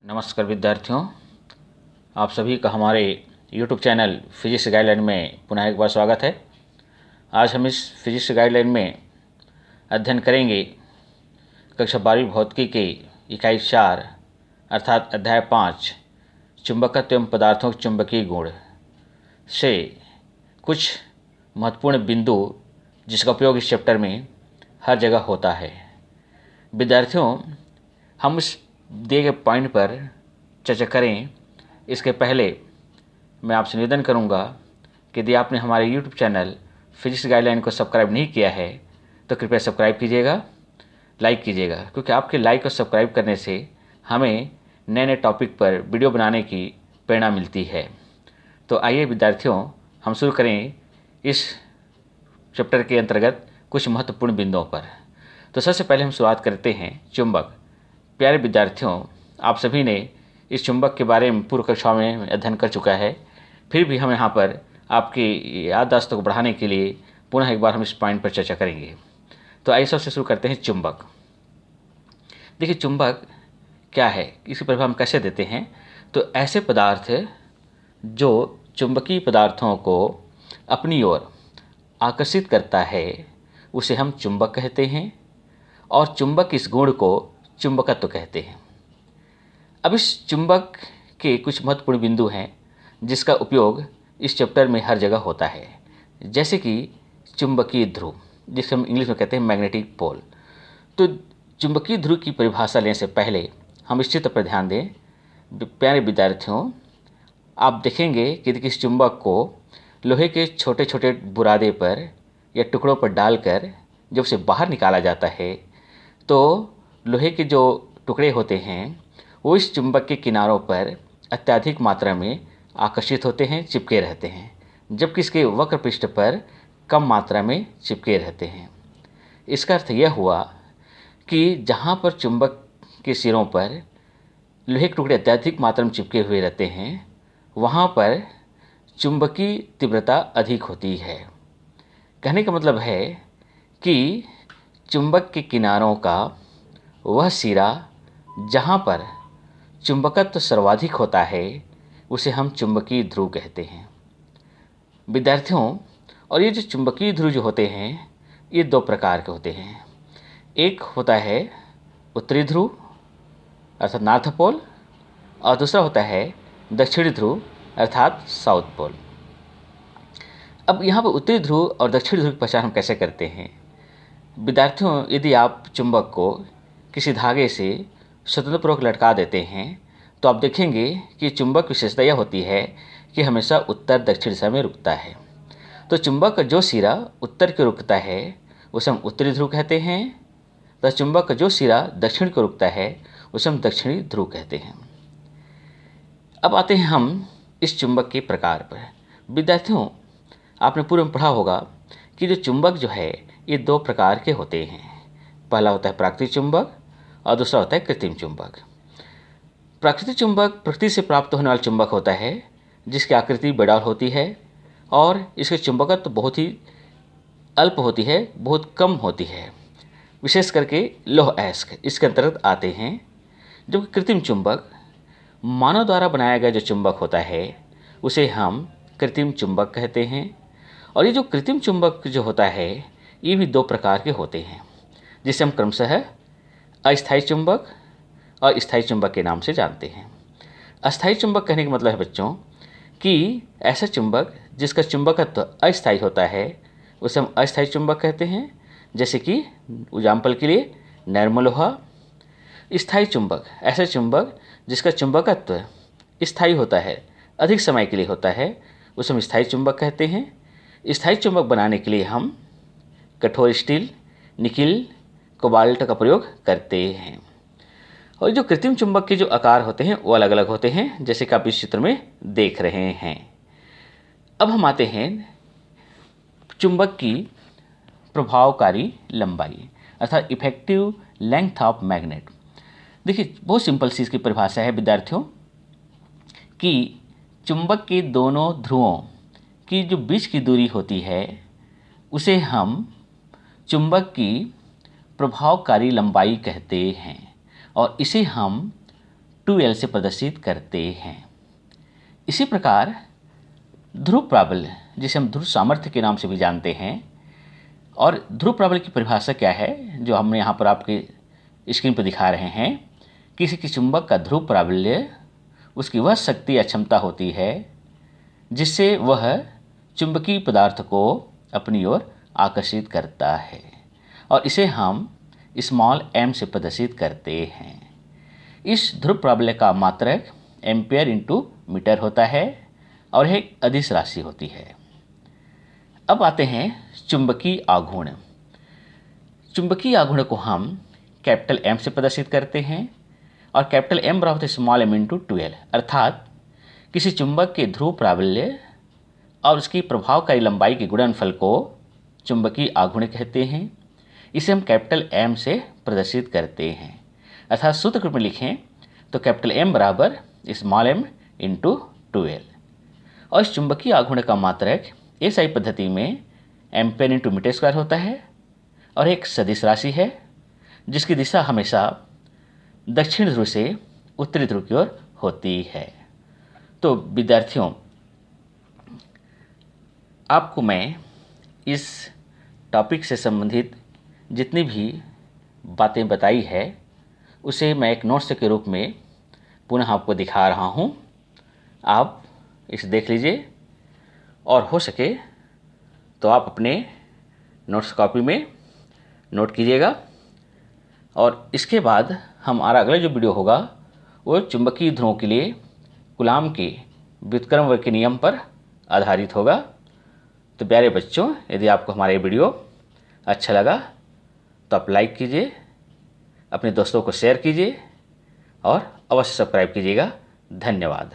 नमस्कार विद्यार्थियों, आप सभी का हमारे YouTube चैनल फिजिक्स गाइडलाइन में पुनः एक बार स्वागत है। आज हम इस फिजिक्स गाइडलाइन में अध्ययन करेंगे कक्षा 12वीं भौतिकी के इकाई 4 अर्थात अध्याय 5 चुंबकत्व एवं पदार्थों के चुंबकीय गुण से कुछ महत्वपूर्ण बिंदु जिसका उपयोग इस चैप्टर में हर जगह होता है। विद्यार्थियों, हम इस दिए गए पॉइंट पर चर्चा करें इसके पहले मैं आपसे निवेदन करूंगा कि यदि आपने हमारे YouTube चैनल फिजिक्स गाइडलाइन को सब्सक्राइब नहीं किया है तो कृपया सब्सक्राइब कीजिएगा, लाइक कीजिएगा, क्योंकि आपके लाइक और सब्सक्राइब करने से हमें नए नए टॉपिक पर वीडियो बनाने की प्रेरणा मिलती है। तो आइए विद्यार्थियों, हम शुरू करें इस चैप्टर के अंतर्गत कुछ महत्वपूर्ण बिंदुओं पर। तो सबसे पहले हम शुरुआत करते हैं चुंबक। प्यारे विद्यार्थियों, आप सभी ने इस चुंबक के बारे में पूर्व कक्षाओं में अध्ययन कर चुका है, फिर भी हम यहाँ पर आपकी याददाश्त को बढ़ाने के लिए पुनः एक बार हम इस पॉइंट पर चर्चा करेंगे। तो आइए सबसे शुरू करते हैं चुंबक। देखिए, चुंबक क्या है, इसकी परिभाषा हम कैसे देते हैं। तो ऐसे पदार्थ जो चुंबकीय पदार्थों को अपनी ओर आकर्षित करता है उसे हम चुंबक कहते हैं, और चुंबक इस गुण को चुंबकत्व कहते हैं। अब इस चुंबक के कुछ महत्वपूर्ण बिंदु हैं जिसका उपयोग इस चैप्टर में हर जगह होता है, जैसे कि चुंबकीय ध्रुव, जिसे हम इंग्लिश में कहते हैं मैग्नेटिक पोल। तो चुंबकीय ध्रुव की परिभाषा लेने से पहले हम इस चित्र पर ध्यान दें। प्यारे विद्यार्थियों, आप देखेंगे कि इस चुंबक को लोहे के छोटे छोटे बुरादे पर या टुकड़ों पर डालकर जब उसे बाहर निकाला जाता है तो लोहे के जो टुकड़े होते हैं वो इस चुंबक के किनारों पर अत्यधिक मात्रा में आकर्षित होते हैं, चिपके रहते हैं, जबकि इसके वक्र पृष्ठ पर कम मात्रा में चिपके रहते हैं। इसका अर्थ यह हुआ कि जहाँ पर चुंबक के सिरों पर लोहे के टुकड़े अत्यधिक मात्रा में चिपके हुए रहते हैं वहाँ पर चुंबकीय तीव्रता अधिक होती है। कहने का मतलब है कि चुंबक के किनारों का वह सिरा जहाँ पर चुंबकत्व सर्वाधिक होता है उसे हम चुंबकीय ध्रुव कहते हैं। विद्यार्थियों, और ये जो चुंबकीय ध्रुव जो होते हैं ये दो प्रकार के होते हैं। एक होता है उत्तरी ध्रुव अर्थात नॉर्थ पोल, और दूसरा होता है दक्षिणी ध्रुव अर्थात साउथ पोल। अब यहाँ पर उत्तरी ध्रुव और दक्षिणी ध्रुव की पहचान हम कैसे करते हैं। विद्यार्थियों, यदि आप चुंबक को किसी धागे से स्वतंत्रपूर्वक लटका देते हैं तो आप देखेंगे कि चुंबक विशेषता यह होती है कि हमेशा उत्तर दक्षिण दिशा में रुकता है। तो चुंबक का जो सिरा उत्तर की ओर रुकता है उसे हम उत्तरी ध्रुव कहते हैं, तो चुंबक का जो सिरा दक्षिण की ओर रुकता है उसे हम दक्षिणी ध्रुव कहते हैं। अब आते हैं हम इस चुंबक के प्रकार पर। विद्यार्थियों, आपने पूर्व में पढ़ा होगा कि जो चुंबक जो है ये दो प्रकार के होते हैं। पहला होता है प्राकृतिक चुंबक और दूसरा होता है कृत्रिम चुंबक। प्राकृतिक चुंबक प्रकृति से प्राप्त होने वाला चुंबक होता है जिसकी आकृति बेडाल होती है और इसके चुंबकत्व तो बहुत ही अल्प होती है, बहुत कम होती है, विशेष करके लौह अयस्क इसके अंतर्गत आते हैं। जबकि कृत्रिम चुंबक मानव द्वारा बनाया गया जो चुंबक होता है उसे हम कृत्रिम चुंबक कहते हैं। और ये जो कृत्रिम चुंबक जो होता है ये भी दो प्रकार के होते हैं, जिसे हम क्रमशः अस्थायी चुंबक और स्थायी चुंबक के नाम से जानते हैं। अस्थायी चुंबक कहने का मतलब है बच्चों कि ऐसा चुंबक जिसका चुंबकत्व अस्थायी होता है उसे हम अस्थायी चुंबक कहते हैं, जैसे कि एग्जाम्पल के लिए नरम लोहा। स्थायी चुंबक ऐसा चुंबक जिसका चुंबकत्व स्थायी होता है, अधिक समय के लिए होता है, उसे हम स्थायी चुंबक कहते हैं। स्थायी चुंबक बनाने के लिए हम कठोर स्टील, निकिल, कोबाल्ट का प्रयोग करते हैं। और जो कृत्रिम चुंबक के जो आकार होते हैं वो अलग अलग होते हैं, जैसे कि आप इस चित्र में देख रहे हैं। अब हम आते हैं चुंबक की प्रभावकारी लंबाई अर्थात इफेक्टिव लेंथ ऑफ मैग्नेट। देखिए, बहुत सिंपल सी इसकी परिभाषा है विद्यार्थियों कि चुंबक के दोनों ध्रुवों की जो बीच की दूरी होती है उसे हम चुंबक की प्रभावकारी लंबाई कहते हैं, और इसे हम 2L से प्रदर्शित करते हैं। इसी प्रकार ध्रुव प्राबल्य, जिसे हम ध्रुव सामर्थ्य के नाम से भी जानते हैं, और ध्रुव प्राबल्य की परिभाषा क्या है जो हमने यहाँ पर आपके स्क्रीन पर दिखा रहे हैं। किसी चुंबक का ध्रुव प्राबल्य उसकी वह शक्ति या क्षमता होती है जिससे वह चुंबकीय पदार्थ को अपनी ओर आकर्षित करता है, और इसे हम स्मॉल m से प्रदर्शित करते हैं। इस ध्रुव प्राबल्य का मात्रक एम्पियर इंटू मीटर होता है और एक अदिश राशि होती है। अब आते हैं चुंबकीय आघूर्ण। चुंबकीय आघूर्ण को हम कैपिटल M से प्रदर्शित करते हैं, और कैपिटल M बराबर होता है स्मॉल m इंटू 2L, अर्थात किसी चुंबक के ध्रुव प्राबल्य और उसकी प्रभावकारी लंबाई के गुणनफल को चुंबकीय आघूर्ण कहते हैं। इसे हम कैपिटल M से प्रदर्शित करते हैं, अर्थात सूत्र रूप में लिखें तो कैपिटल M बराबर स्मॉल m इंटू 2L। और इस चुंबकीय आघूर्ण का मात्रक SI पद्धति में एम्पेयर इंटू मीटर स्क्वायर होता है, और एक सदिश राशि है जिसकी दिशा हमेशा दक्षिण ध्रुव से उत्तरी ध्रुव की ओर होती है। तो विद्यार्थियों, आपको मैं इस टॉपिक से संबंधित जितनी भी बातें बताई है उसे मैं एक नोट्स के रूप में पुनः आपको दिखा रहा हूँ। आप इसे देख लीजिए, और हो सके तो आप अपने नोट्स कॉपी में नोट कीजिएगा। और इसके बाद हमारा अगला जो वीडियो होगा वो चुंबकीय ध्रुवों के लिए कूलाम के व्युत्क्रम वर्ग के नियम पर आधारित होगा। तो प्यारे बच्चों, यदि आपको हमारा ये वीडियो अच्छा लगा तो आप लाइक कीजिए, अपने दोस्तों को शेयर कीजिए और अवश्य सब्सक्राइब कीजिएगा। धन्यवाद।